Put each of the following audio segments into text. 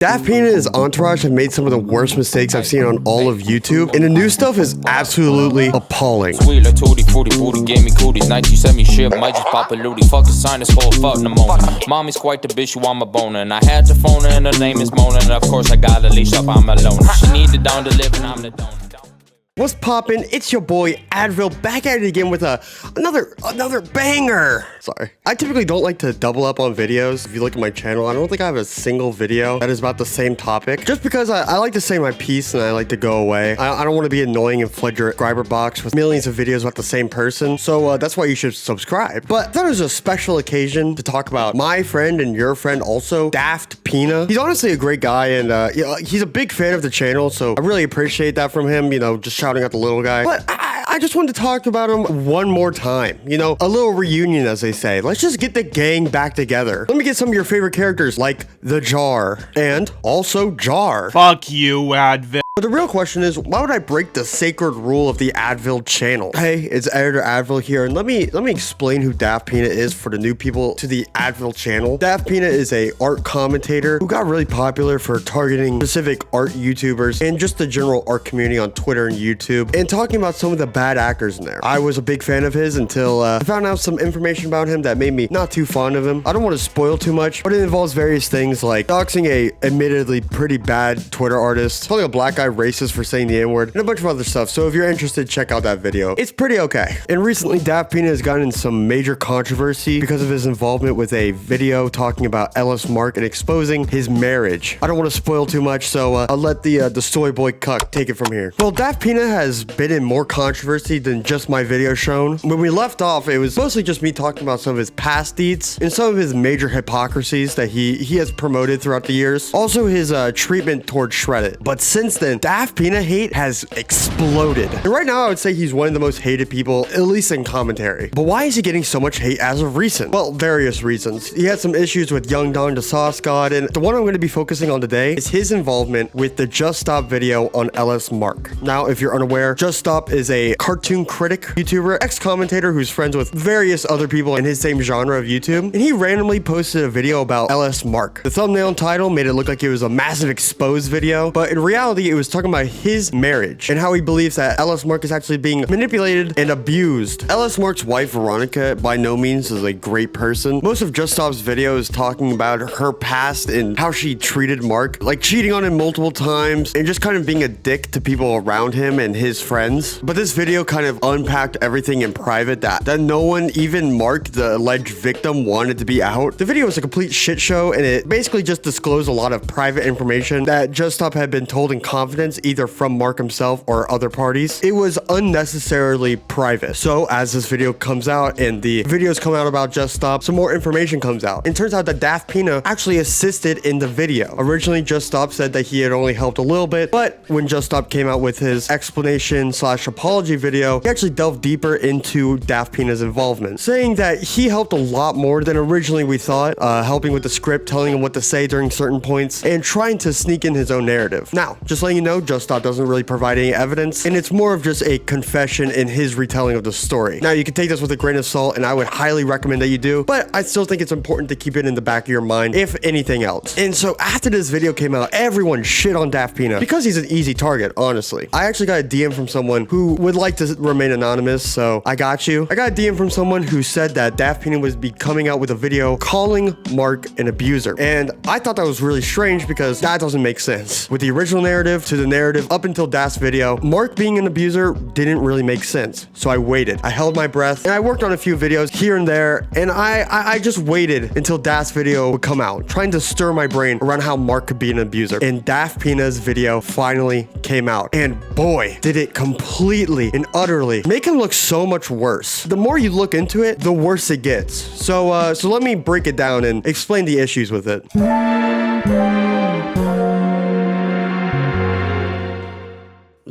Daftpina and his entourage have made some of the worst mistakes I've seen on all of YouTube, and the new stuff is absolutely appalling. Sweet like Tootie Fruity Booty gave me cooties. Night you sent me shit, might just pop a lootie. Fuck a sinus hole, fuck pneumonia. Mommy's quite the bitch, you want my boner. And I had to phone her and her name is Mona. And of course I got a leash up, I'm alone. She needed down to live and I'm the donor. What's poppin'? It's your boy Advil back at it again with another banger. Sorry. I typically don't like to double up on videos. If you look at my channel, I don't think I have a single video that is about the same topic. Just because I like to say my piece and I like to go away. I don't want to be annoying and flood your subscriber box with millions of videos about the same person. So that's why you should subscribe. But I thought it was a special occasion to talk about my friend and your friend also, Daftpina. He's honestly a great guy and you know, he's a big fan of the channel. So I really appreciate that from him, you know, just shouting out the little guy. But I just wanted to talk about him one more time. You know, a little reunion, as they say. Let's just get the gang back together. Let me get some of your favorite characters, like the Jar, and also Jar. Fuck you, Advil. But the real question is, why would I break the sacred rule of the Advil channel? Hey, it's Editor Advil here, and let me explain who Daftpina is for the new people to the Advil channel. Daftpina is a art commentator who got really popular for targeting specific art YouTubers and just the general art community on Twitter and YouTube, and talking about some of the bad actors in there. I was a big fan of his until I found out some information about him that made me not too fond of him. I don't want to spoil too much, but it involves various things like doxing a admittedly pretty bad Twitter artist, calling a black guy racist for saying the N-word, and a bunch of other stuff. So if you're interested, check out that video. It's pretty okay. And recently, Daftpina has gotten in some major controversy because of his involvement with a video talking about Ellis Mark and exposing his marriage. I don't want to spoil too much, so I'll let the soy boy cuck take it from here. Well, Daftpina has been in more controversy than just my video shown. When we left off, it was mostly just me talking about some of his past deeds and some of his major hypocrisies that he has promoted throughout the years. Also his treatment towards Shreddit. But since then, Daftpina hate has exploded. And right now, I would say he's one of the most hated people, at least in commentary. But why is he getting so much hate as of recent? Well, various reasons. He had some issues with Young Don the Sauce God, and the one I'm going to be focusing on today is his involvement with the Just Stop video on Ellis Mark. Now, if you're unaware, Just Stop is a cartoon critic YouTuber, ex-commentator who's friends with various other people in his same genre of YouTube, and he randomly posted a video about Ellis Mark. The thumbnail and title made it look like it was a massive exposed video, but in reality, it was talking about his marriage and how he believes that Ellis Mark is actually being manipulated and abused. Ellis Mark's wife, Veronica, by no means is a great person. Most of Just Stop's video is talking about her past and how she treated Mark, like cheating on him multiple times and just kind of being a dick to people around him and his friends. But this video kind of unpacked everything in private that no one, even Mark, the alleged victim, wanted to be out. The video was a complete shit show, and it basically just disclosed a lot of private information that Just Stop had been told in confidence either from Mark himself or other parties. It was unnecessarily private. So as this video comes out and the videos come out about Just Stop, some more information comes out. It turns out that Daftpina actually assisted in the video. Originally, Just Stop said that he had only helped a little bit, but when Just Stop came out with his explanation / apology video, he actually delved deeper into Daftpina's involvement, saying that he helped a lot more than originally we thought, helping with the script, telling him what to say during certain points, and trying to sneak in his own narrative. Now, just letting you know, Just Stop doesn't really provide any evidence, and it's more of just a confession in his retelling of the story. Now, you can take this with a grain of salt, and I would highly recommend that you do, but I still think it's important to keep it in the back of your mind, if anything else. And so after this video came out, everyone shit on Daftpina because he's an easy target, honestly. I actually got a DM from someone who would like to remain anonymous, so I got you. I got a DM from someone who said that Daftpina was coming out with a video calling Mark an abuser, and I thought that was really strange because that doesn't make sense. With the original narrative to the narrative up until Daft's video, Mark being an abuser didn't really make sense. So I waited. I held my breath, and I worked on a few videos here and there, and I just waited until Daft's video would come out, trying to stir my brain around how Mark could be an abuser. And Daftpina's video finally came out, and boy, did it completely and utterly make him look so much worse. The more you look into it, the worse it gets. So let me break it down and explain the issues with it.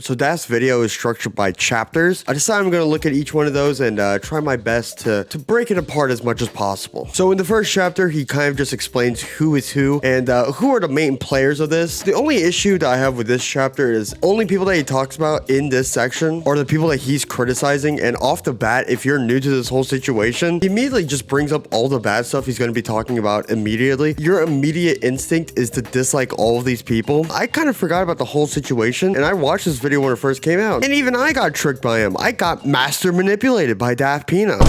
So Daft's video is structured by chapters. I decided I'm going to look at each one of those and try my best to break it apart as much as possible. So in the first chapter, he kind of just explains who is who and who are the main players of this. The only issue that I have with this chapter is only people that he talks about in this section are the people that he's criticizing. And off the bat, if you're new to this whole situation, he immediately just brings up all the bad stuff he's going to be talking about immediately. Your immediate instinct is to dislike all of these people. I kind of forgot about the whole situation, and I watched this video when it first came out, and even I got tricked by him. I got Master Manipulated by Daftpina.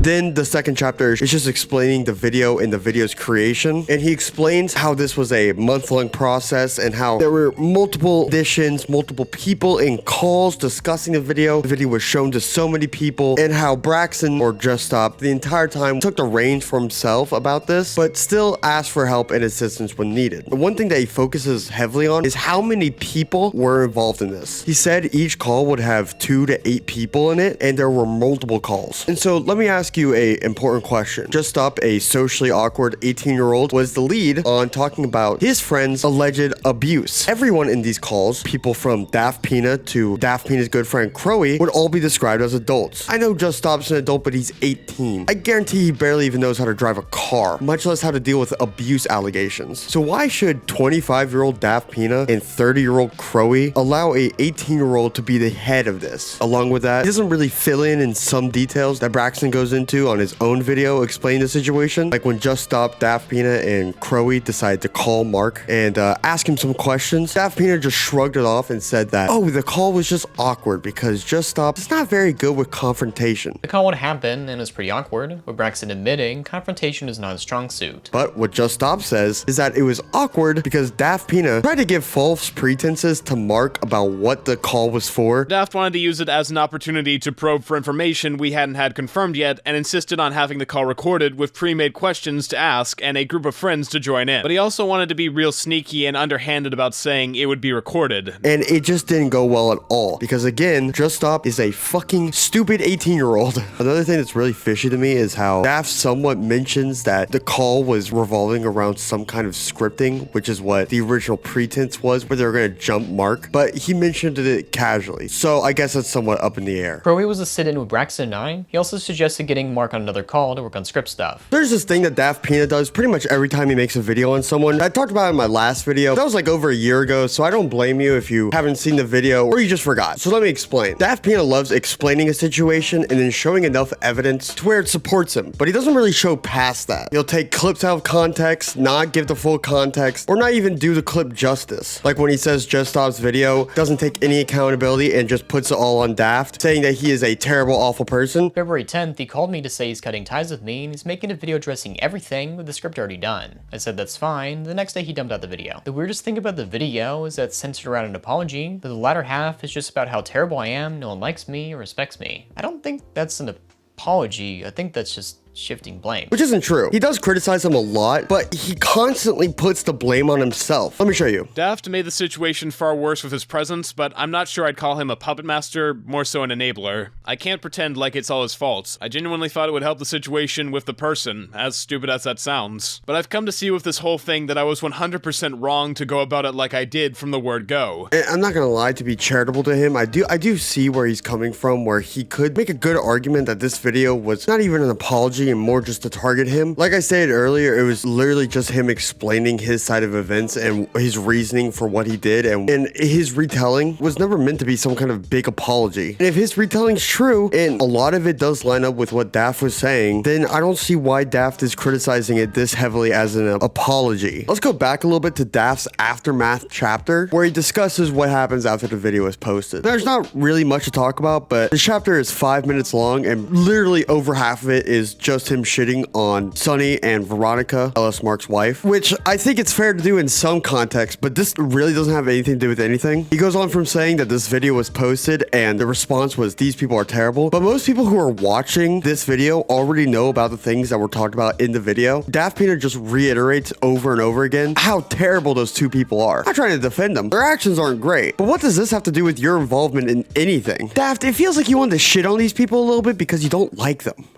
Then the second chapter is just explaining the video and the video's creation. And he explains how this was a month-long process and how there were multiple editions, multiple people in calls discussing the video. The video was shown to so many people, and how Braxton, or Just Stop, the entire time took the reins for himself about this, but still asked for help and assistance when needed. The one thing that he focuses heavily on is how many people were involved in this. He said each call would have 2 to 8 people in it, and there were multiple calls. And so let me ask you a important question. Just Stop, a socially awkward 18-year-old, was the lead on talking about his friend's alleged abuse. Everyone in these calls, people from Daftpina to Daftpina's good friend Croey, would all be described as adults. I know Just Stop's an adult, but he's 18. I guarantee he barely even knows how to drive a car, much less how to deal with abuse allegations. So why should 25-year-old Daftpina and 30-year-old Croey allow a 18-year-old to be the head of this? Along with that, he doesn't really fill in some details that Braxton goes into on his own video explaining the situation, like when Just Stop, Daftpina, and Croey decided to call Mark and ask him some questions. Daftpina just shrugged it off and said that, oh, the call was just awkward because Just Stop is not very good with confrontation. The call would happen and it was pretty awkward, with Braxton admitting confrontation is not his strong suit. But what Just Stop says is that it was awkward because Daftpina tried to give false pretenses to Mark about what the call was for. Daft wanted to use it as an opportunity to probe for information we hadn't had confirmed yet, and insisted on having the call recorded with pre-made questions to ask and a group of friends to join in. But he also wanted to be real sneaky and underhanded about saying it would be recorded. And it just didn't go well at all, because again, Just Stop is a fucking stupid 18-year-old. Another thing that's really fishy to me is how Daft somewhat mentions that the call was revolving around some kind of scripting, which is what the original pretense was, where they were going to jump Mark, but he mentioned it casually. So I guess that's somewhat up in the air. Croey was a sit-in with Braxton and I. He also suggested getting Mark on another call to work on script stuff. There's this thing that Daftpina does pretty much every time he makes a video on someone. I talked about it in my last video. That was like over a year ago, so I don't blame you if you haven't seen the video or you just forgot. So let me explain. Daftpina loves explaining a situation and then showing enough evidence to where it supports him, but he doesn't really show past that. He'll take clips out of context, not give the full context, or not even do the clip justice. Like when he says Just Stop's video doesn't take any accountability and just puts it all on Daft, saying that he is a terrible, awful person. February 10th, he called me to say he's cutting ties with me and he's making a video addressing everything with the script already done. I said that's fine. The next day he dumped out the video. The weirdest thing about the video is that it's centered around an apology, but the latter half is just about how terrible I am, no one likes me or respects me. I don't think that's an apology. I think that's just shifting blame. Which isn't true. He does criticize him a lot, but he constantly puts the blame on himself. Let me show you. Daft made the situation far worse with his presence, but I'm not sure I'd call him a puppet master, more so an enabler. I can't pretend like it's all his fault. I genuinely thought it would help the situation with the person, as stupid as that sounds. But I've come to see with this whole thing that I was 100% wrong to go about it like I did from the word go. And I'm not gonna lie, to be charitable to him, I do see where he's coming from, where he could make a good argument that this video was not even an apology and more just to target him. Like I said earlier, it was literally just him explaining his side of events and his reasoning for what he did, and his retelling was never meant to be some kind of big apology. And if his retelling's true, and a lot of it does line up with what Daft was saying, then I don't see why Daft is criticizing it this heavily as an apology. Let's go back a little bit to Daft's Aftermath chapter, where he discusses what happens after the video is posted. There's not really much to talk about, but the chapter is 5 minutes long, and literally over half of it is just him shitting on Sonny and Veronica, LS Mark's wife, which I think it's fair to do in some context, but this really doesn't have anything to do with anything. He goes on from saying that this video was posted and the response was, these people are terrible, but most people who are watching this video already know about the things that were talked about in the video. Daftpina just reiterates over and over again how terrible those two people are. I'm not trying to defend them. Their actions aren't great, but what does this have to do with your involvement in anything? Daft, it feels like you want to shit on these people a little bit because you don't like them.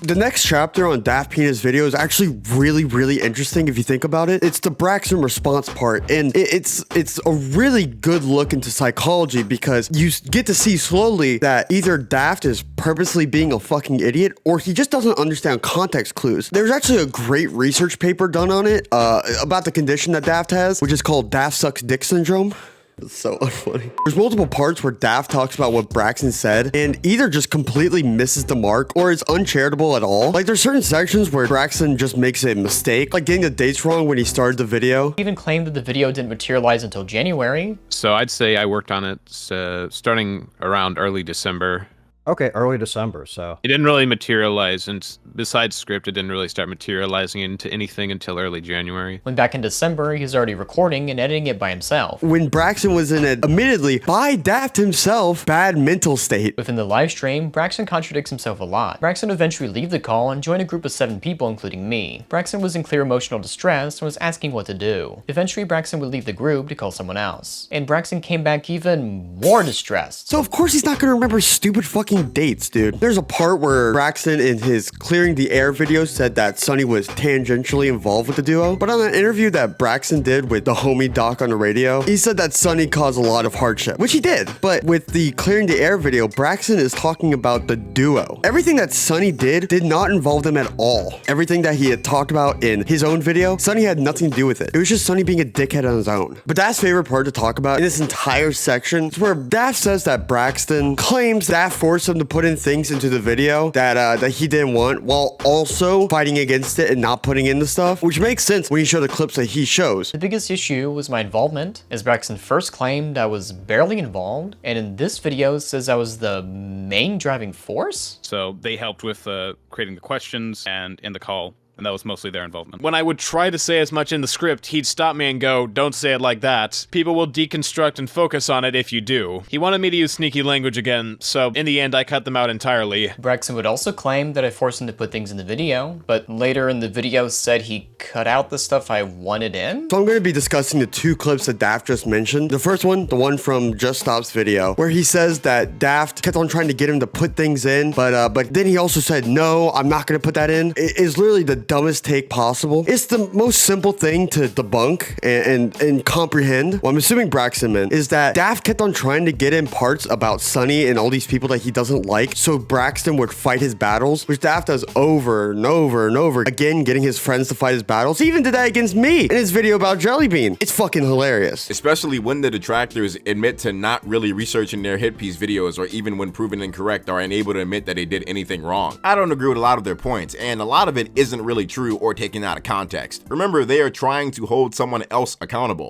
The next chapter on Daftpina's video is actually really interesting if you think about it. It's the Braxton response part, and it's a really good look into psychology because you get to see slowly that either Daft is purposely being a fucking idiot or he just doesn't understand context clues. There's actually a great research paper done on it about the condition that Daft has, which is called Daft sucks dick syndrome. It's so unfunny. There's multiple parts where Daft talks about what Braxton said and either just completely misses the mark or is uncharitable at all. Like there's certain sections where Braxton just makes a mistake, like getting the dates wrong when he started the video. He even claimed that the video didn't materialize until January. So I'd say I worked on it starting around early December. Okay, early December, so. It didn't really materialize, and besides script, it didn't really start materializing into anything until early January. When back in December, he was already recording and editing it by himself. When Braxton was in an, admittedly, by Daft himself, bad mental state. Within the live stream, Braxton contradicts himself a lot. Braxton would eventually leave the call and join a group of 7 people, including me. Braxton was in clear emotional distress and was asking what to do. Eventually, Braxton would leave the group to call someone else. And Braxton came back even more distressed. So of course he's not gonna remember stupid fucking dates, dude. There's a part where Braxton in his Clearing the Air video said that Sonny was tangentially involved with the duo, but on an interview that Braxton did with the homie Doc on the radio, he said that Sonny caused a lot of hardship, which he did. But with the Clearing the Air video, Braxton is talking about the duo. Everything that Sonny did not involve them at all. Everything that he had talked about in his own video, Sonny had nothing to do with it. It was just Sonny being a dickhead on his own. But Daft's favorite part to talk about in this entire section is where Daft says that Braxton claims Daft forced him to put in things into the video that he didn't want, while also fighting against it and not putting in the stuff, which makes sense when you show the clips that he shows. The biggest issue was my involvement, as Braxton first claimed I was barely involved, and in this video says I was the main driving force? So they helped with creating the questions and in the call. And that was mostly their involvement. When I would try to say as much in the script, he'd stop me and go, "Don't say it like that. People will deconstruct and focus on it if you do." He wanted me to use sneaky language again, so in the end I cut them out entirely. Braxton would also claim that I forced him to put things in the video, but later in the video said he cut out the stuff I wanted in? So I'm going to be discussing the 2 clips that Daft just mentioned. The first one, the one from Just Stop's video, where he says that Daft kept on trying to get him to put things in, but then he also said, "No, I'm not going to put that in." It is literally the dumbest take possible. It's the most simple thing to debunk and comprehend. What I'm assuming Braxton meant is that Daft kept on trying to get in parts about Sonny and all these people that he doesn't like, so Braxton would fight his battles, which Daft does over and over and over again, getting his friends to fight his battles. He even did that against me in his video about Jellybean. It's fucking hilarious. Especially when the detractors admit to not really researching their hit piece videos, or even when proven incorrect are unable to admit that they did anything wrong. I don't agree with a lot of their points, and a lot of it isn't really true or taken out of context. Remember, they are trying to hold someone else accountable.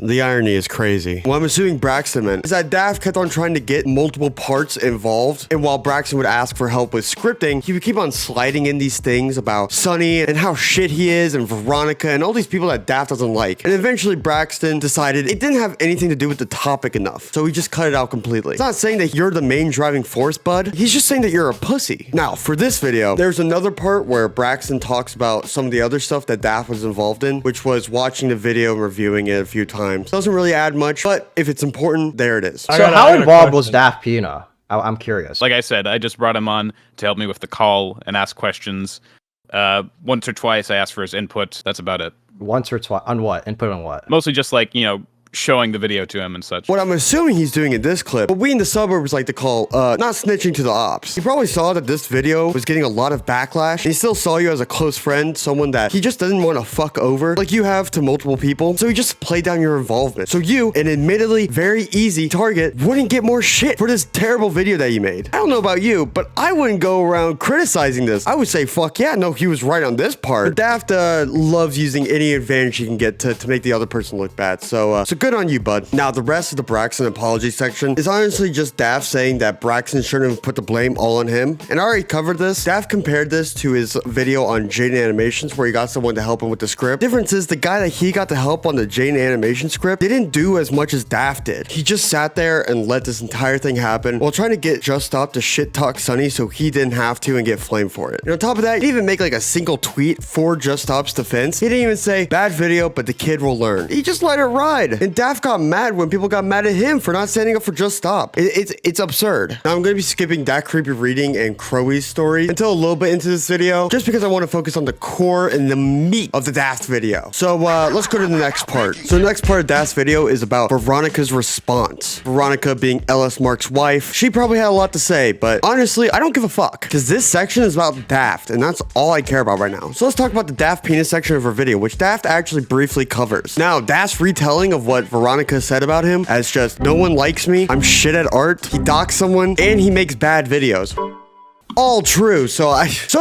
The irony is crazy. What I'm assuming Braxton meant is that Daft kept on trying to get multiple parts involved, and while Braxton would ask for help with scripting, he would keep on sliding in these things about Sonny and how shit he is and Veronica and all these people that Daft doesn't like. And eventually Braxton decided it didn't have anything to do with the topic enough, so he just cut it out completely. It's not saying that you're the main driving force, bud. He's just saying that you're a pussy. Now, for this video, there's another part where Braxton talks about some of the other stuff that Daft was involved in, which was watching the video and reviewing it a few times. Doesn't really add much, but if it's important, there it is. So how involved was Daftpina? I'm curious. Like I said, I just brought him on to help me with the call and ask questions. Once or twice I asked for his input. That's about it. Once or twice? On what? Input on what? Mostly just like, showing the video to him and such. What I'm assuming he's doing in this clip, what we in the suburbs like to call not snitching to the ops. He probably saw that this video was getting a lot of backlash, and he still saw you as a close friend, someone that he just doesn't want to fuck over like you have to multiple people, so he just played down your involvement. So you, an admittedly very easy target, wouldn't get more shit for this terrible video that you made. I don't know about you, but I wouldn't go around criticizing this. I would say, fuck yeah, no, he was right on this part. But Daft loves using any advantage he can get to make the other person look bad, so good on you, bud. Now, the rest of the Braxton apology section is honestly just Daft saying that Braxton shouldn't have put the blame all on him. And I already covered this. Daft compared this to his video on Jaiden Animations where he got someone to help him with the script. Difference is the guy that he got to help on the Jaiden Animation script didn't do as much as Daft did. He just sat there and let this entire thing happen while trying to get Just Stop to shit talk Sonny so he didn't have to and get flamed for it. And on top of that, he didn't even make like a single tweet for Just Stop's defense. He didn't even say, bad video, but the kid will learn. He just let it ride. And Daft got mad when people got mad at him for not standing up for Just Stop. It's absurd. Now I'm gonna be skipping that creepy reading and Croey's story until a little bit into this video, just because I want to focus on the core and the meat of the Daft video. So let's go to the next part. So the next part of Daft's video is about Veronica's response. Veronica being LS Mark's wife. She probably had a lot to say, but honestly, I don't give a fuck, because this section is about Daft, and that's all I care about right now. So let's talk about the Daftpina section of her video, which Daft actually briefly covers. Now, Daft's retelling of what Veronica said about him as just, no one likes me, I'm shit at art, he docks someone, and he makes bad videos. All true, so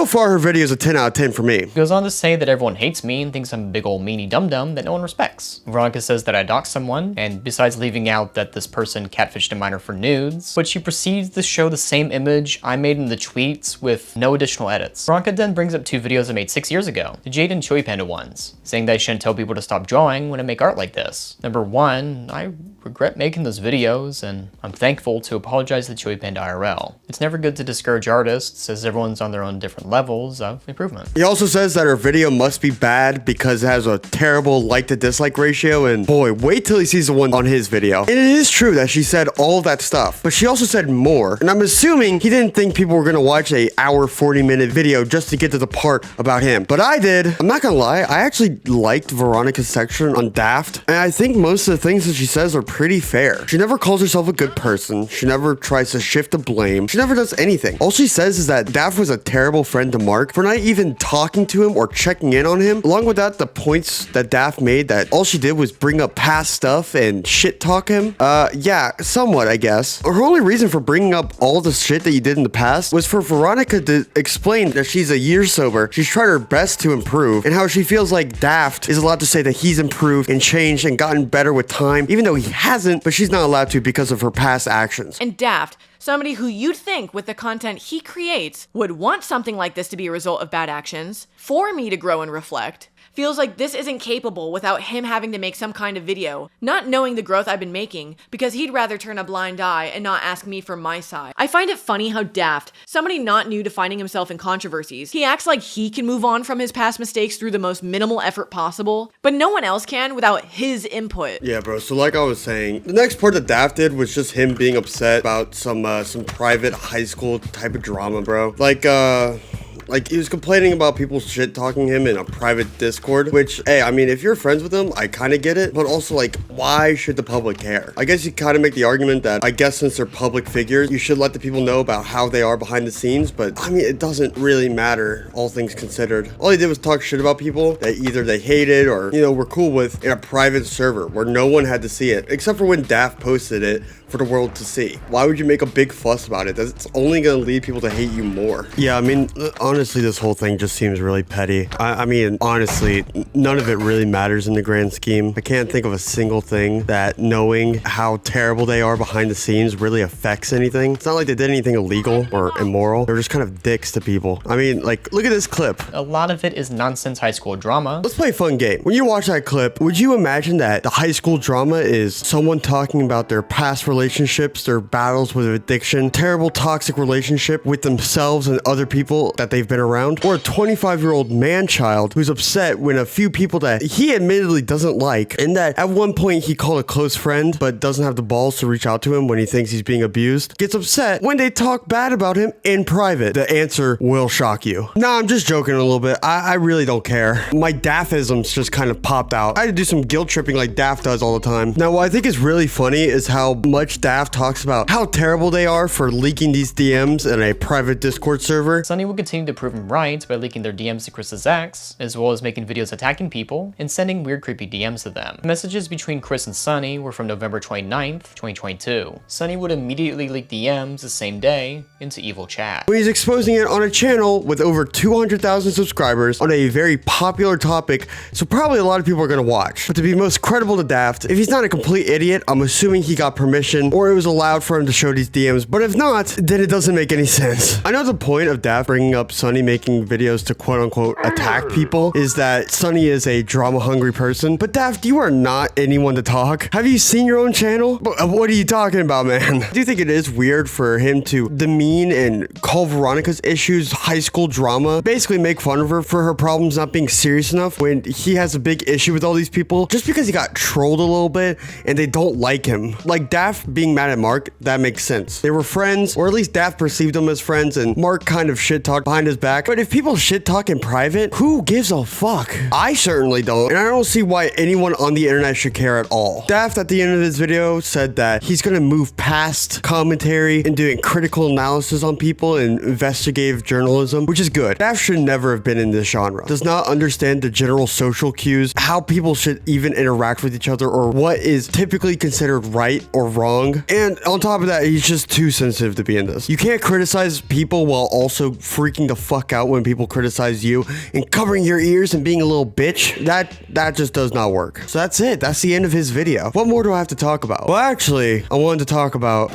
far her video is a 10 out of 10 for me. Goes on to say that everyone hates me and thinks I'm a big old meanie dum-dum that no one respects. Veronica says that I doxed someone, and besides leaving out that this person catfished a minor for nudes, but she proceeds to show the same image I made in the tweets with no additional edits. Veronica then brings up 2 videos I made 6 years ago, the Jaiden Choy Panda ones, saying that I shouldn't tell people to stop drawing when I make art like this. Number 1, I regret making those videos, and I'm thankful to apologize to the Choy Panda IRL. It's never good to discourage artists, as everyone's on their own different levels of improvement. He also says that her video must be bad because it has a terrible like to dislike ratio, and boy, wait till he sees the one on his video. And it is true that she said all of that stuff, but she also said more, and I'm assuming he didn't think people were gonna watch a hour 40-minute video just to get to the part about him, but I did. I'm not gonna lie, I actually liked Veronica's section on Daft, and I think most of the things that she says are pretty fair. She never calls herself a good person, she never tries to shift the blame, she never does anything. All she says is that Daft was a terrible friend to Mark for not even talking to him or checking in on him. Along with that, the points that Daft made that all she did was bring up past stuff and shit talk him. Yeah, somewhat, I guess. Her only reason for bringing up all the shit that you did in the past was for Veronica to explain that she's a year sober, she's tried her best to improve, and how she feels like Daft is allowed to say that he's improved and changed and gotten better with time, even though he hasn't, but she's not allowed to because of her past actions. And Daft, somebody who you'd think with the content he creates would want something like this to be a result of bad actions, for me to grow and reflect, feels like this isn't capable without him having to make some kind of video, not knowing the growth I've been making, because he'd rather turn a blind eye and not ask me for my side. I find it funny how Daft, somebody not new to finding himself in controversies, he acts like he can move on from his past mistakes through the most minimal effort possible, but no one else can without his input. Yeah, bro, so like I was saying, the next part that Daft did was just him being upset about some private high school type of drama, bro. Like, he was complaining about people shit talking him in a private Discord, which, hey, I mean, if you're friends with him, I kind of get it, but also, like, why should the public care? I guess you kind of make the argument that, I guess since they're public figures, you should let the people know about how they are behind the scenes, but, I mean, it doesn't really matter, all things considered. All he did was talk shit about people that either they hated or, you know, were cool with in a private server where no one had to see it, except for when Daft posted it for the world to see. Why would you make a big fuss about it? That's only gonna lead people to hate you more. Yeah, I mean, honestly, this whole thing just seems really petty. I mean, honestly, none of it really matters in the grand scheme. I can't think of a single thing that knowing how terrible they are behind the scenes really affects anything. It's not like they did anything illegal or immoral. They're just kind of dicks to people. I mean, like, look at this clip. A lot of it is nonsense high school drama. Let's play a fun game. When you watch that clip, would you imagine that the high school drama is someone talking about their past relationships, their battles with addiction, terrible toxic relationship with themselves and other people that they've been around, or a 25-year-old man-child who's upset when a few people that he admittedly doesn't like, and that at one point he called a close friend but doesn't have the balls to reach out to him when he thinks he's being abused, gets upset when they talk bad about him in private? The answer will shock you. Nah, I'm just joking a little bit. I really don't care. My Daftisms just kind of popped out. I had to do some guilt tripping like Daft does all the time. Now, what I think is really funny is how much Daft talks about how terrible they are for leaking these DMs in a private Discord server. Sonny will continue to prove him right by leaking their DMs to Chris's ex, as well as making videos attacking people and sending weird creepy DMs to them. The messages between Chris and Sonny were from November 29th, 2022. Sonny would immediately leak DMs the same day into evil chat. When he's exposing it on a channel with over 200,000 subscribers on a very popular topic, so probably a lot of people are gonna watch. But to be most credible to Daft, if he's not a complete idiot, I'm assuming he got permission or it was allowed for him to show these DMs, but if not, then it doesn't make any sense. I know the point of Daft bringing up some Sonny making videos to quote unquote attack people is that Sonny is a drama hungry person. But Daft, you are not anyone to talk. Have you seen your own channel? What are you talking about, man? Do you think it is weird for him to demean and call Veronica's issues high school drama? Basically make fun of her for her problems not being serious enough when he has a big issue with all these people just because he got trolled a little bit and they don't like him. Like Daft being mad at Mark, that makes sense. They were friends, or at least Daft perceived them as friends, and Mark kind of shit talked behind his back. But if people shit talk in private, who gives a fuck? I certainly don't, and I don't see why anyone on the internet should care at all. Daft at the end of this video said that he's gonna move past commentary and doing critical analysis on people and investigative journalism, which is good. Daft should never have been in this genre. Does not understand the general social cues, how people should even interact with each other, or what is typically considered right or wrong. And on top of that, he's just too sensitive to be in this. You can't criticize people while also freaking the fuck out when people criticize you and covering your ears and being a little bitch. That just does not work. So that's it. That's the end of his video. What more do I have to talk about? Well, actually, I wanted to talk about...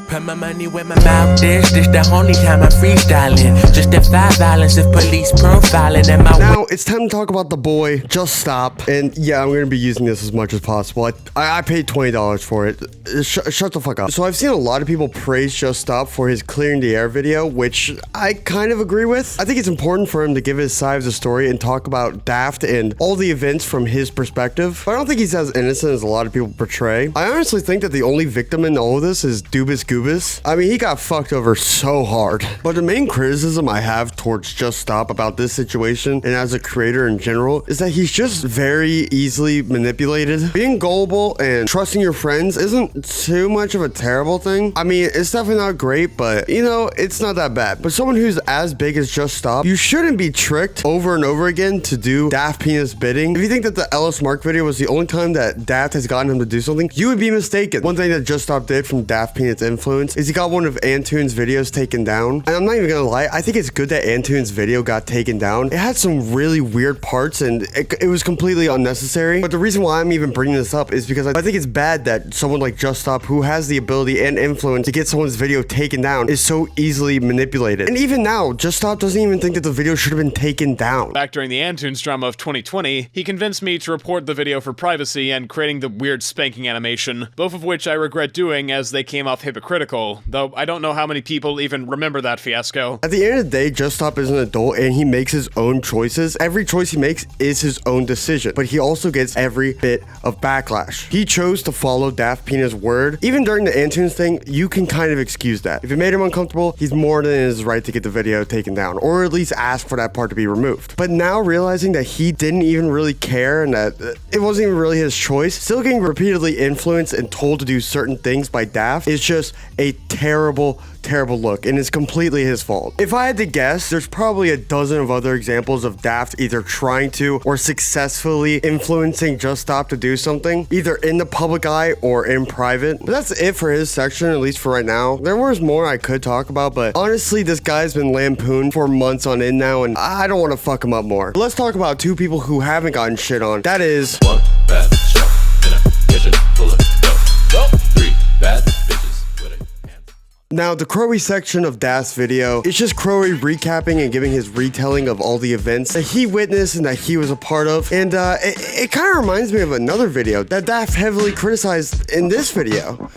Put my money where my mouth is. This the only time I'm freestyling. Just defy violence if police profiling. And my now it's time to talk about the boy. Just Stop. And yeah, I'm gonna be using this as much as possible. I paid $20 for it. Shut the fuck up. So I've seen a lot of people praise Just Stop for his Clearing the Air video, which I kind of agree with. I think it's important for him to give his side of the story and talk about Daft and all the events from his perspective. But I don't think he's as innocent as a lot of people portray. I honestly think that the only victim in all of this is Doobus Goobus. I mean, he got fucked over so hard. But the main criticism I have towards Just Stop about this situation and as a creator in general is that he's just very easily manipulated. Being gullible and trusting your friends isn't too much of a terrible thing. I mean, it's definitely not great, but you know, it's not that bad. But someone who's as big as Just Stop, you shouldn't be tricked over and over again to do Daftpina's bidding. If you think that the Ellis Mark video was the only time that Daft has gotten him to do something, you would be mistaken. One thing that Just Stop did from Daftpina's influence is he got one of Antoons' videos taken down. And I'm not even gonna lie, I think it's good that Antoons' video got taken down. It had some really weird parts and it was completely unnecessary. But the reason why I'm even bringing this up is because I think it's bad that someone like Just Stop, who has the ability and influence to get someone's video taken down, is so easily manipulated. And even now, Just Stop doesn't even think that the video should have been taken down. Back during the Antoons drama of 2020, he convinced me to report the video for privacy and creating the weird spanking animation, both of which I regret doing as they came off hypocritical. Though I don't know how many people even remember that fiasco. At the end of the day, Just Stop is an adult and he makes his own choices. Every choice he makes is his own decision, but he also gets every bit of backlash. He chose to follow Daftpina's word. Even during the Antoons thing, you can kind of excuse that. If it made him uncomfortable, he's more than in his right to get the video taken down, or at least ask for that part to be removed. But now realizing that he didn't even really care and that it wasn't even really his choice, still getting repeatedly influenced and told to do certain things by Daft is just a terrible look, and it's completely his fault. If I had to guess, there's probably a dozen of other examples of Daft either trying to or successfully influencing Just Stop to do something, either in the public eye or in private. But that's it for his section, at least for right now. There was more I could talk about, but honestly, this guy's been lampooned for months on end now, and I don't want to fuck him up more. But let's talk about two people who haven't gotten shit on. That is... One bad shot in a kitchen full of dough. 3 bad bitches. Now, the Croey section of Daft's video is just Croey recapping and giving his retelling of all the events that he witnessed and that he was a part of. And it kind of reminds me of another video that Daft heavily criticized in this video.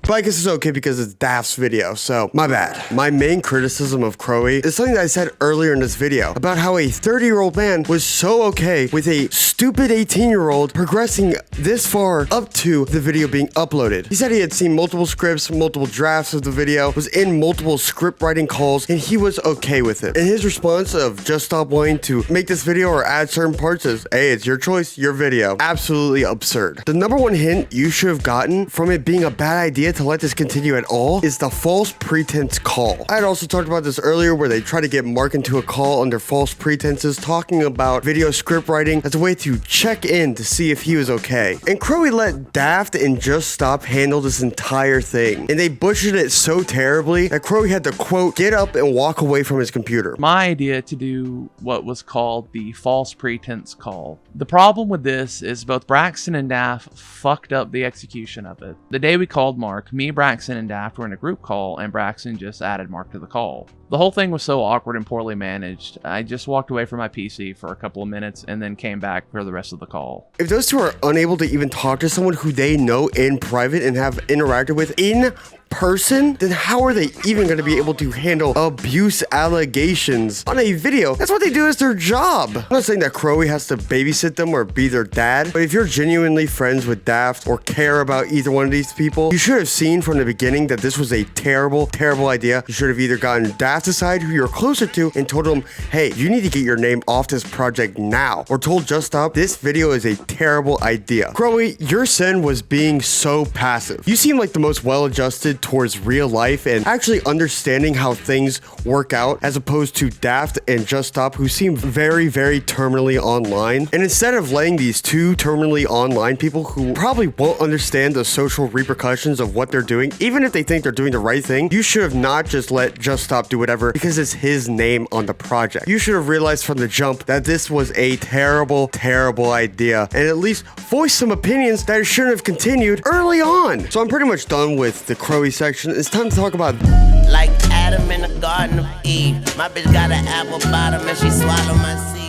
But I guess it's okay because it's Daft's video, so my bad. My main criticism of Croey is something that I said earlier in this video about how a 30-year-old man was so okay with a stupid 18-year-old progressing this far up to the video being uploaded. He said he had seen multiple scripts, multiple drafts of the video, was in multiple script writing calls, and he was okay with it. And his response of Just Stop wanting to make this video or add certain parts is, hey, it's your choice, your video. Absolutely absurd. The number one hint you should have gotten from it being a bad idea to let this continue at all is the false pretense call. I had also talked about this earlier where they try to get Mark into a call under false pretenses, talking about video script writing as a way to check in to see if he was okay. And Croey let Daft and Just Stop handle this entire thing, and they butchered it so terribly that Croey had to, quote, get up and walk away from his computer. My idea to do what was called the false pretense call. The problem with this is both Braxton and Daft fucked up the execution of it. The day we called Mark, me, Braxton, and Daft were in a group call, and Braxton just added Mark to the call. The whole thing was so awkward and poorly managed, I just walked away from my PC for a couple of minutes and then came back for the rest of the call. If those two are unable to even talk to someone who they know in private and have interacted with in person, then how are they even going to be able to handle abuse allegations on a video? That's what they do as their job. I'm not saying that Croey has to babysit them or be their dad, but if you're genuinely friends with Daft or care about either one of these people, you should have seen from the beginning that this was a terrible, terrible idea. You should have either gotten Daft aside, who you're closer to, and told him, hey, you need to get your name off this project now, or told Just Stop, this video is a terrible idea. Croey, your sin was being so passive. You seem like the most well-adjusted towards real life and actually understanding how things work out, as opposed to Daft and Just Stop, who seem very, very terminally online. And instead of letting these two terminally online people who probably won't understand the social repercussions of what they're doing, even if they think they're doing the right thing, you should have not just let Just Stop do whatever because it's his name on the project. You should have realized from the jump that this was a terrible, terrible idea, and at least voice some opinions that it shouldn't have continued early on. So I'm pretty much done with the Croey section. It's time to talk about like Adam in the Garden of Eve. My bitch got an apple bottom and she swallowed my seeds.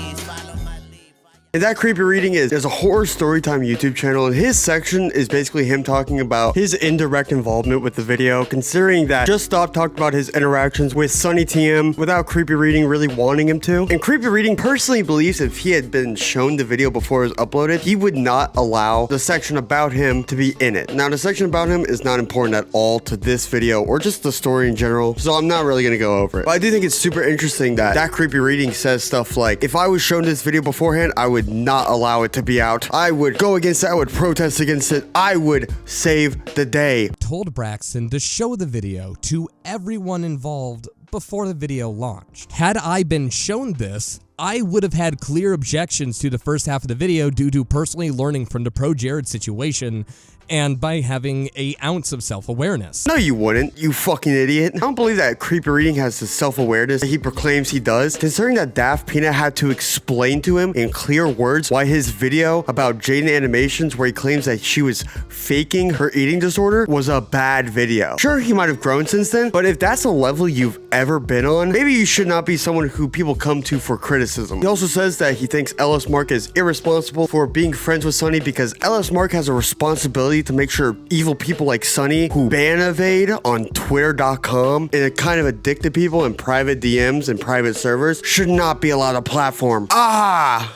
And that creepy reading is there's a horror storytime YouTube channel, and his section is basically him talking about his indirect involvement with the video, considering that Just Stop talked about his interactions with SonnyTM without creepy reading really wanting him to. And creepy reading personally believes if he had been shown the video before it was uploaded, he would not allow the section about him to be in it. Now, the section about him is not important at all to this video or just the story in general, so I'm not really gonna go over it. But I do think it's super interesting that that creepy reading says stuff like, if I was shown this video beforehand, I would not allow it to be out. I would go against it. I would protest against it. I would save the day. Told Braxton to show the video to everyone involved before the video launched. Had I been shown this, I would have had clear objections to the first half of the video due to personally learning from the Pro Jared situation and by having an ounce of self-awareness. No, you wouldn't, you fucking idiot. I don't believe that creepy reading has the self-awareness that he proclaims he does, considering that Daftpina had to explain to him in clear words why his video about Jaiden Animations, where he claims that she was faking her eating disorder, was a bad video. Sure, he might have grown since then, but if that's a level you've ever been on, maybe you should not be someone who people come to for criticism. He also says that he thinks LS Mark is irresponsible for being friends with Sonny because LS Mark has a responsibility to make sure evil people like Sonny, who ban evade on Twitter.com and kind of addicted people in private DMs and private servers, should not be allowed a platform.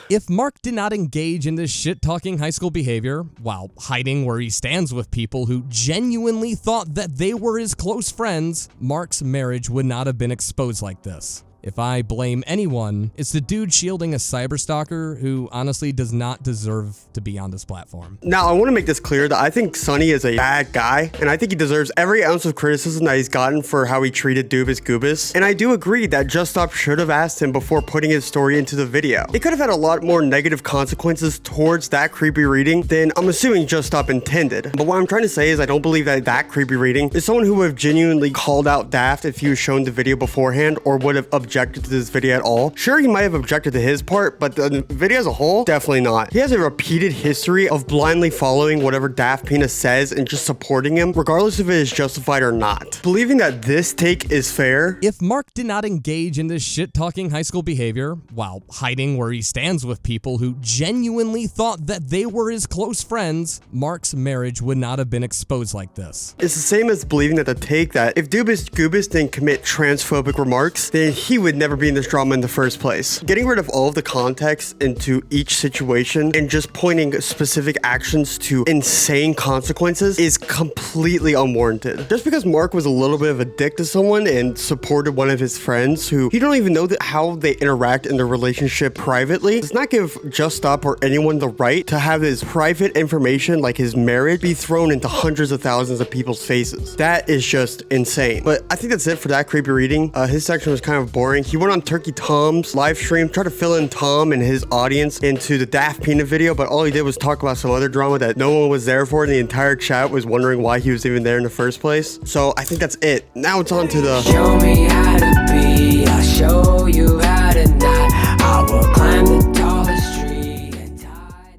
If Mark did not engage in this shit-talking high school behavior while hiding where he stands with people who genuinely thought that they were his close friends, Mark's marriage would not have been exposed like this. If I blame anyone, it's the dude shielding a cyberstalker who honestly does not deserve to be on this platform. Now, I want to make this clear that I think Sonny is a bad guy, and I think he deserves every ounce of criticism that he's gotten for how he treated Doobus Goobus. And I do agree that Just Stop should have asked him before putting his story into the video. It could have had a lot more negative consequences towards that creepy reading than I'm assuming Just Stop intended. But what I'm trying to say is I don't believe that that creepy reading is someone who would have genuinely called out Daft if he was shown the video beforehand or would have objected to this video at all. Sure, he might have objected to his part, but the video as a whole, definitely not. He has a repeated history of blindly following whatever Daftpina says and just supporting him, regardless if it is justified or not. Believing that this take is fair. If Mark did not engage in this shit-talking high school behavior while hiding where he stands with people who genuinely thought that they were his close friends, Mark's marriage would not have been exposed like this. It's the same as believing that the take that if Doobus Goobus didn't commit transphobic remarks, then he would never be in this drama in the first place. Getting rid of all of the context into each situation and just pointing specific actions to insane consequences is completely unwarranted. Just because Mark was a little bit of a dick to someone and supported one of his friends who you don't even know how they interact in their relationship privately does not give Just Stop or anyone the right to have his private information like his marriage be thrown into hundreds of thousands of people's faces. That is just insane. But I think that's it for that creepy reading. His section was kind of boring. He went on TurkeyTom's live stream, tried to fill in Tom and his audience into the Daftpina video, but all he did was talk about some other drama that no one was there for, and the entire chat was wondering why he was even there in the first place. So I think that's it. Now it's on to the show me how to be, I'll show you how to not. I will climb the tallest tree and tie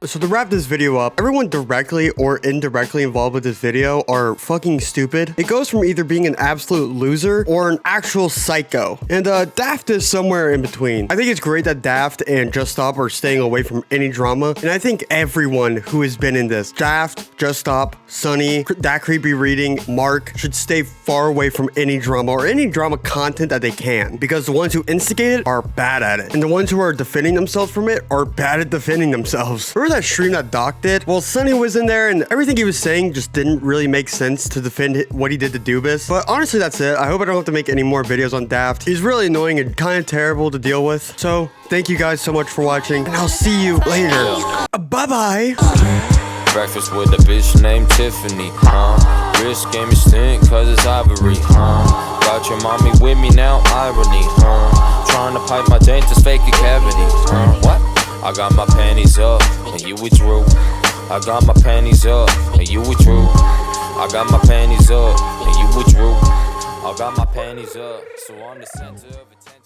the... So to wrap this video up, everyone directly or indirectly involved with this video are fucking stupid. It goes from either being an absolute loser or an actual psycho. And Daft is somewhere in between. I think it's great that Daft and Just Stop are staying away from any drama. And I think everyone who has been in this, Daft, Just Stop, Sonny, That Creepy Reading, Mark, should stay far away from any drama or any drama content that they can. Because the ones who instigate it are bad at it. And the ones who are defending themselves from it are bad at defending themselves. Remember that stream that Doc did? Well, Sonny was in there and everything he was saying just didn't really make sense to defend what he did to Doobus. But honestly, that's it. I hope I don't have to make any more videos on Daft. He's really annoying and kind of terrible to deal with. So thank you guys so much for watching, and I'll see you later. Bye-bye. Breakfast with a bitch named Tiffany, Wrist gave me stink cause it's ivory, Got your mommy with me now, irony, Trying to pipe my dentist, fake a cavity, What? I got my panties up, and you withdrew. I got my panties up, and you withdrew. I got my panties up, and you withdrew. I got my panties up, so I'm the center of attention.